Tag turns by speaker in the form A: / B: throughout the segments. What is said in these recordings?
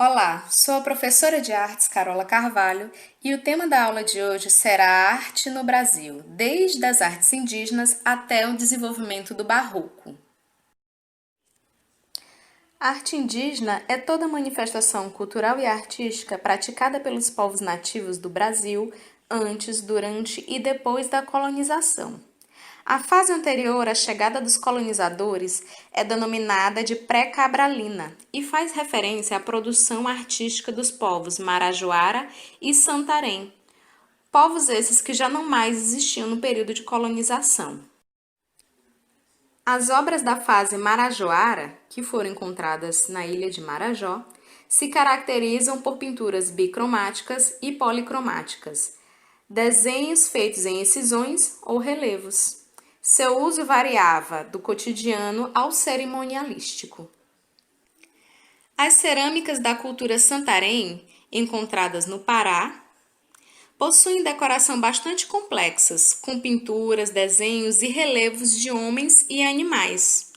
A: Olá, sou a professora de artes Carola Carvalho e o tema da aula de hoje será a arte no Brasil, desde as artes indígenas até o desenvolvimento do barroco. A arte indígena é toda manifestação cultural e artística praticada pelos povos nativos do Brasil antes, durante e depois da colonização. A fase anterior à chegada dos colonizadores é denominada de pré-cabralina e faz referência à produção artística dos povos Marajoara e Santarém, povos esses que já não mais existiam no período de colonização. As obras da fase Marajoara, que foram encontradas na ilha de Marajó, se caracterizam por pinturas bicromáticas e policromáticas, desenhos feitos em incisões ou relevos. Seu uso variava do cotidiano ao cerimonialístico. As cerâmicas da cultura Santarém, encontradas no Pará, possuem decoração bastante complexas, com pinturas, desenhos e relevos de homens e animais.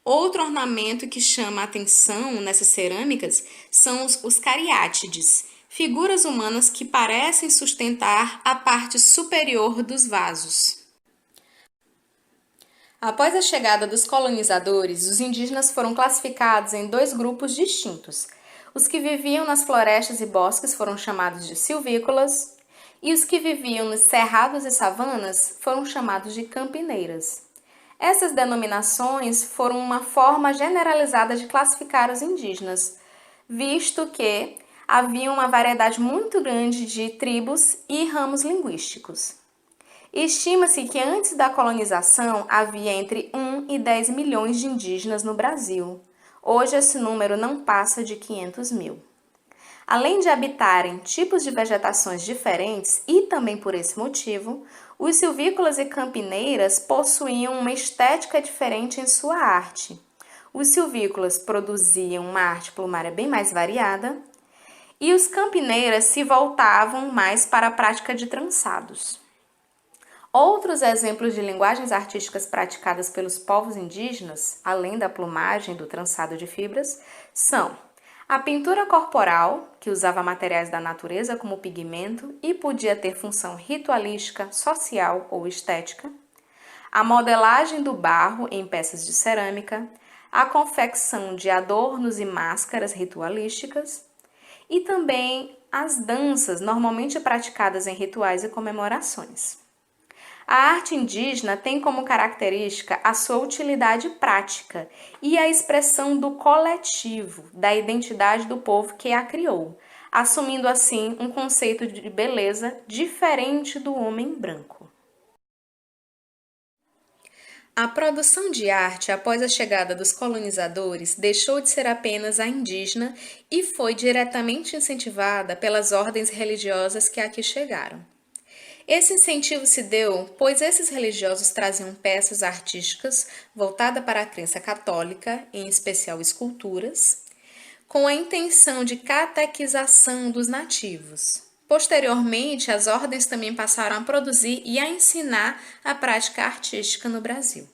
A: Outro ornamento que chama a atenção nessas cerâmicas são os cariátides, figuras humanas que parecem sustentar a parte superior dos vasos. Após a chegada dos colonizadores, os indígenas foram classificados em dois grupos distintos. Os que viviam nas florestas e bosques foram chamados de silvícolas e os que viviam nos cerrados e savanas foram chamados de campineiras. Essas denominações foram uma forma generalizada de classificar os indígenas, visto que havia uma variedade muito grande de tribos e ramos linguísticos. Estima-se que antes da colonização havia entre 1 e 10 milhões de indígenas no Brasil. Hoje esse número não passa de 500 mil. Além de habitarem tipos de vegetações diferentes e também por esse motivo, os silvícolas e campineiras possuíam uma estética diferente em sua arte. Os silvícolas produziam uma arte plumária bem mais variada e os campineiras se voltavam mais para a prática de trançados. Outros exemplos de linguagens artísticas praticadas pelos povos indígenas, além da plumagem e do trançado de fibras, são a pintura corporal, que usava materiais da natureza como pigmento e podia ter função ritualística, social ou estética, a modelagem do barro em peças de cerâmica, a confecção de adornos e máscaras ritualísticas e também as danças normalmente praticadas em rituais e comemorações. A arte indígena tem como característica a sua utilidade prática e a expressão do coletivo, da identidade do povo que a criou, assumindo assim um conceito de beleza diferente do homem branco. A produção de arte após a chegada dos colonizadores deixou de ser apenas a indígena e foi diretamente incentivada pelas ordens religiosas que aqui chegaram. Esse incentivo se deu pois esses religiosos traziam peças artísticas voltadas para a crença católica, em especial esculturas, com a intenção de catequização dos nativos. Posteriormente, as ordens também passaram a produzir e a ensinar a prática artística no Brasil.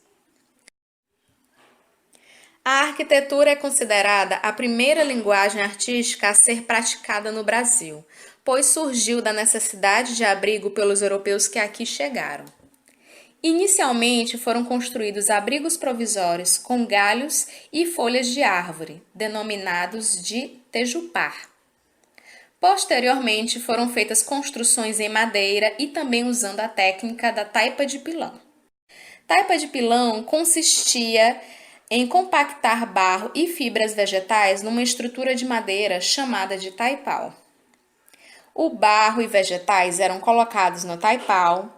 A: A arquitetura é considerada a primeira linguagem artística a ser praticada no Brasil, pois surgiu da necessidade de abrigo pelos europeus que aqui chegaram. Inicialmente foram construídos abrigos provisórios com galhos e folhas de árvore, denominados de tejupar. Posteriormente foram feitas construções em madeira e também usando a técnica da taipa de pilão. Taipa de pilão consistia em compactar barro e fibras vegetais numa estrutura de madeira chamada de taipau. O barro e vegetais eram colocados no taipau,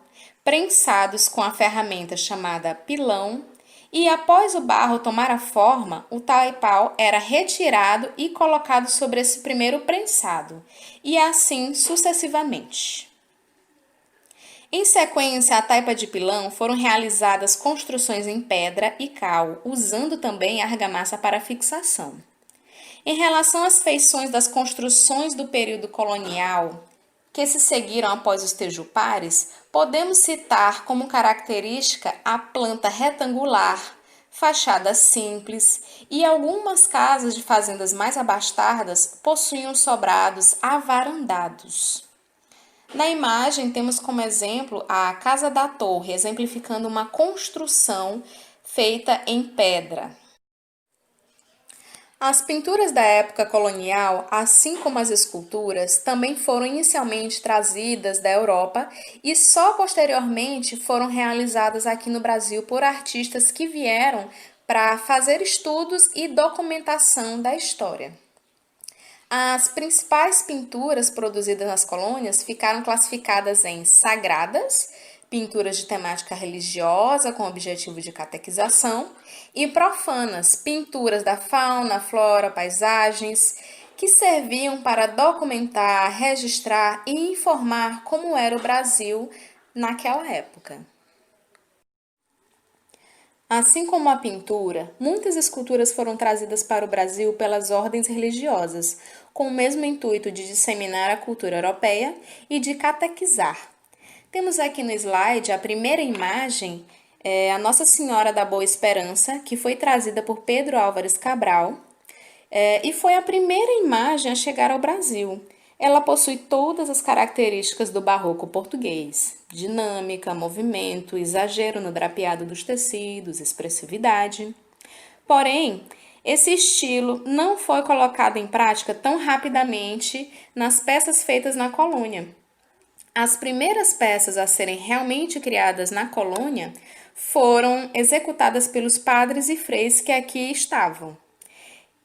A: prensados com a ferramenta chamada pilão, e após o barro tomar a forma, o taipau era retirado e colocado sobre esse primeiro prensado, e assim sucessivamente. Em sequência à taipa de pilão, foram realizadas construções em pedra e cal, usando também argamassa para fixação. Em relação às feições das construções do período colonial, que se seguiram após os tejupares, podemos citar como característica a planta retangular, fachadas simples e algumas casas de fazendas mais abastadas possuíam sobrados avarandados. Na imagem, temos como exemplo a Casa da Torre, exemplificando uma construção feita em pedra. As pinturas da época colonial, assim como as esculturas, também foram inicialmente trazidas da Europa e só posteriormente foram realizadas aqui no Brasil por artistas que vieram para fazer estudos e documentação da história. As principais pinturas produzidas nas colônias ficaram classificadas em sagradas, pinturas de temática religiosa com objetivo de catequização, e profanas, pinturas da fauna, flora, paisagens, que serviam para documentar, registrar e informar como era o Brasil naquela época. Assim como a pintura, muitas esculturas foram trazidas para o Brasil pelas ordens religiosas, com o mesmo intuito de disseminar a cultura europeia e de catequizar. Temos aqui no slide a primeira imagem, a Nossa Senhora da Boa Esperança, que foi trazida por Pedro Álvares Cabral, e foi a primeira imagem a chegar ao Brasil. Ela possui todas as características do barroco português: dinâmica, movimento, exagero no drapeado dos tecidos, expressividade. Porém, esse estilo não foi colocado em prática tão rapidamente nas peças feitas na colônia. As primeiras peças a serem realmente criadas na colônia foram executadas pelos padres e freis que aqui estavam.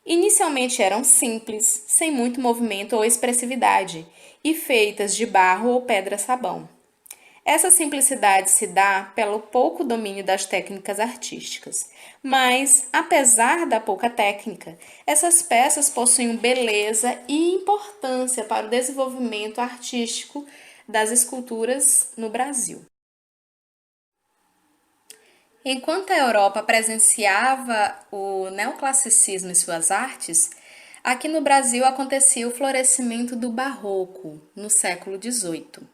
A: Inicialmente eram simples, sem muito movimento ou expressividade, e feitas de barro ou pedra-sabão. Essa simplicidade se dá pelo pouco domínio das técnicas artísticas, mas, apesar da pouca técnica, essas peças possuem beleza e importância para o desenvolvimento artístico das esculturas no Brasil. Enquanto a Europa presenciava o neoclassicismo em suas artes, aqui no Brasil acontecia o florescimento do Barroco, no século XVIII.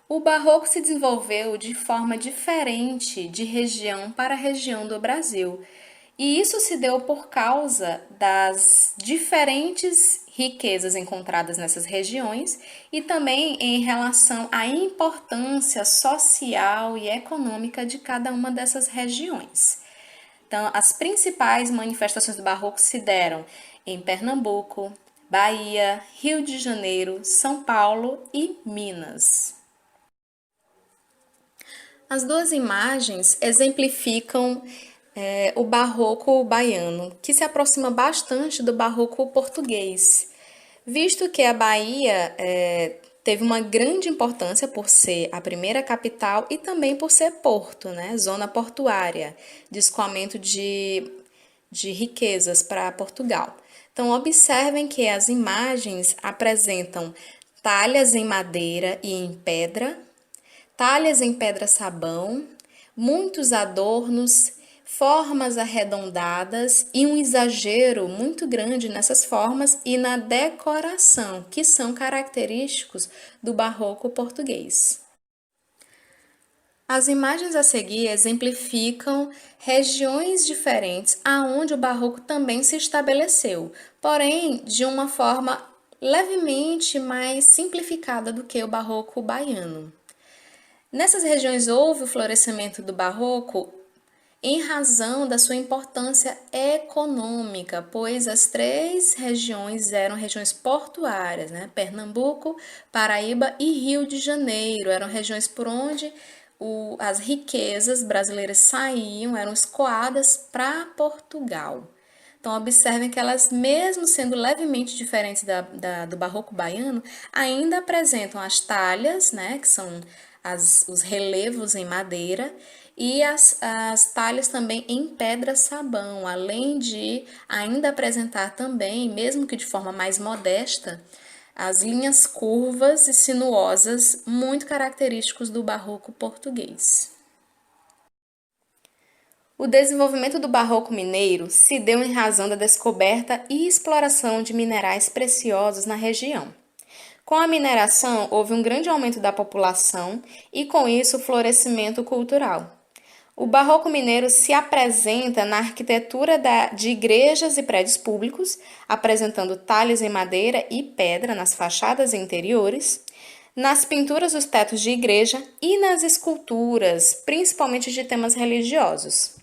A: O Barroco se desenvolveu de forma diferente de região para região do Brasil, e isso se deu por causa das diferentes riquezas encontradas nessas regiões e também em relação à importância social e econômica de cada uma dessas regiões. Então, as principais manifestações do Barroco se deram em Pernambuco, Bahia, Rio de Janeiro, São Paulo e Minas. As duas imagens exemplificam o barroco baiano, que se aproxima bastante do barroco português, visto que a Bahia teve uma grande importância por ser a primeira capital e também por ser porto, né? Zona portuária, de escoamento de riquezas para Portugal. Então, observem que as imagens apresentam talhas em madeira e em pedra, talhas em pedra-sabão, muitos adornos, formas arredondadas e um exagero muito grande nessas formas e na decoração, que são característicos do barroco português. As imagens a seguir exemplificam regiões diferentes aonde o barroco também se estabeleceu, porém de uma forma levemente mais simplificada do que o barroco baiano. Nessas regiões houve o florescimento do barroco em razão da sua importância econômica, pois as três regiões eram regiões portuárias, né? Pernambuco, Paraíba e Rio de Janeiro, eram regiões por onde as riquezas brasileiras saíam, eram escoadas para Portugal. Então, observem que elas, mesmo sendo levemente diferentes do barroco baiano, ainda apresentam as talhas, né, que são os relevos em madeira, e as talhas também em pedra-sabão, além de ainda apresentar também, mesmo que de forma mais modesta, as linhas curvas e sinuosas muito característicos do barroco português. O desenvolvimento do barroco mineiro se deu em razão da descoberta e exploração de minerais preciosos na região. Com a mineração, houve um grande aumento da população e, com isso, o florescimento cultural. O barroco mineiro se apresenta na arquitetura de igrejas e prédios públicos, apresentando talhas em madeira e pedra nas fachadas interiores, nas pinturas dos tetos de igreja e nas esculturas, principalmente de temas religiosos.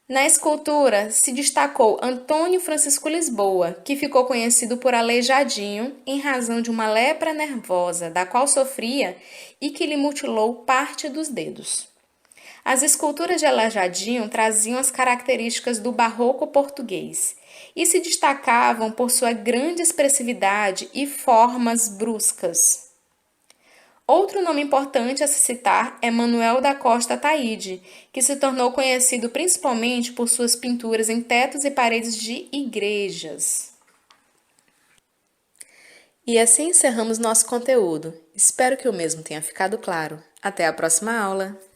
A: Na escultura se destacou Antônio Francisco Lisboa, que ficou conhecido por aleijadinho em razão de uma lepra nervosa da qual sofria e que lhe mutilou parte dos dedos. As esculturas de Aleijadinho traziam as características do barroco português e se destacavam por sua grande expressividade e formas bruscas. Outro nome importante a se citar é Manuel da Costa Ataíde, que se tornou conhecido principalmente por suas pinturas em tetos e paredes de igrejas. E assim encerramos nosso conteúdo. Espero que o mesmo tenha ficado claro. Até a próxima aula!